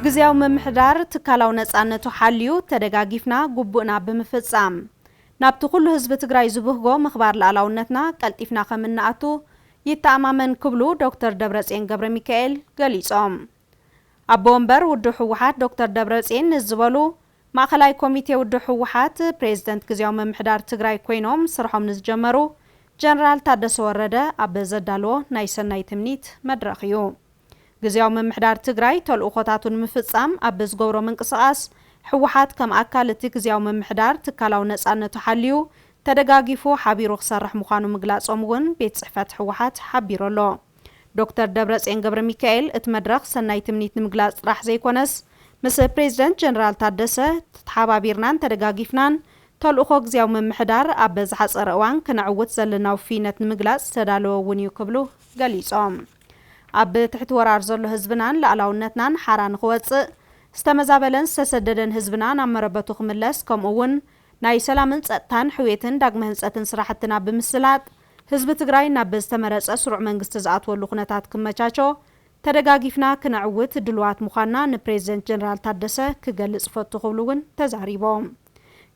ግዚያው መምሕዳር ትካላው ነጻነቱ ሓልዩ ተደጋጊፍና ጉቡእና ብምፍጻም ናብቲ ኩሉ ህዝቢ ትግራይ ዝብህጎ ምኽባር ላዕላውነትና ቀልጢፍና ከምናኣቱ ይተኣማመን ክብሉ ዶክተር ደብረጽዮን ገብረ ሚካኤል ገሊጾም። ኣቦ ወንበር ውድብ ሕወሓት ዶክተር ደብረጽዮን ንዝበሉ ማእኸላይ ኮሚቴ ውድብ ሕወሓት ፕሬዝደንት ግዚያው መምሕዳር ትግራይ ኮይኖም ስርሖም ንዝጀመሩ ጀነራል ታደሰ ወረደ ኣብ ዘዳልዎ ናይ ሰናይ ትምኒት መድረኽ እዩ። ግዚያው መምሕዳር ትግራይ ተልእኾታቱ ንምፍጻም ኣብ ዝገብሮ ምንቅስቓስ ሕወሓት ከም ኣካል እቲ ግዚያው መምሕዳር ትካላው ነጻነቱ ሓልዩ ተደጋጊፉ ሓቢሩ ክሰርሕ ምዃኑ ምግላጾም እውን ቤት ጽሕፈት ሕወሓት ሓቢሩ ኣሎ። ዶክተር ደብረጽዮን ገብረ ሚካኤል እቲ መድረኽ ሰናይ ትምኒት ንምግላጽ ጥራሕ ዘይኮነስ ምስ ፕሬዝደንት ጀነራል ታደሰ ተሓባቢርናን ተደጋጊፍናን ተልእኾ ግዚያው መምሕዳር ኣብ ዝሓፀረ እዋን ክንዕውት ዘለና ውፍይነት ንምግላጽ ዝተዳለወ እውን እዩ ክብሉ ገሊጾም። ኣብ ትሕቲ ወራር ዘሎ ህዝብናን ላዕላውነትናን ሓራ ንኽወፅእ ዝተመዛበለን ዝተሰደደን ህዝብና ናብ መረበቱ ክምለስ ከምኡ እውን ናይ ሰላምን ጸጥታን ሕውየትን ዳግመ ህንጸትን ስራሕትና ብምስላጥ ህዝቢ ትግራይ ናብ ዝተመረጸ ስሩዕ መንግስቲ ዝኣትወሉ ኩነታት ክመቻቾ ተደጋጊፍና ክንዕውት ድልዋት ምዃንና ንፕሬዝደንት ጀነራል ታደሰ ክገልጽ ፈቱ ክብሉ እውን ተዛሪቦም።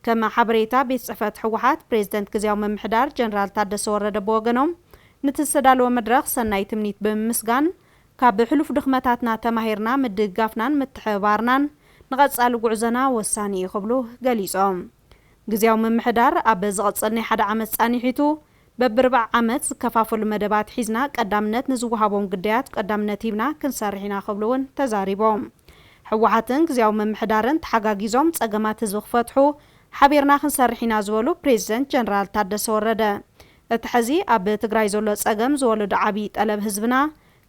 ከም ሓበሬታ ቤት ጽሕፈት ሕወሓት ፕሬዝደንት ግዚያው መምሕዳር ጀነራል ታደሰ ወረደ ብወገኖም ነቲ ዝተዳለወ መድረኽ ሰናይ ትምኒት ብምስጋን ካብ ሕሉፍ ድኽመታትና ተማሂርና ምድግጋፍናን ምትሕብባርናን ንቐጻሊ ጉዕዞና ወሳኒ እዩ ክብሉ ገሊጾም። ግዚያው መምሕዳር ኣብ ዝቕጽል ናይ ሓደ ዓመት ጻኒሒቱ በብርባዕ ዓመት ዝከፋፈሉ መደባት ሒዝና ቀዳምነት ንዝወሃቦም ግዳያት ቀዳምነት ሂብና ክንሰርሕ ኢና ክብሉ እውን ተዛሪቦም። ሕወሓትን ግዚያው መምሕዳርን ተሓጋጊዞም ጸገማት ህዝቢ ክፈትሑ ሓቢርና ክንሰርሕ ኢና ዝበሉ ፕሬዝደንት ጀነራል ታደሰ ወረደ እቲ ሕዚ ኣብ ትግራይ ዘሎ ጸገም ዝወለዶ ዓብዪ ጠለብ ህዝብና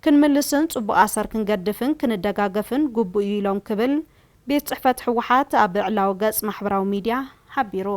ክንምልስን ጽቡቕ ኣሰር ክንገድፍን ክንደጋገፍን ግቡእ እዩ ኢሎም ክብል ቤት ጽሕፈት ሕወሓት ኣብ ዕላዊ ገጽ ማሕበራዊ ሚድያ ሓቢሩ።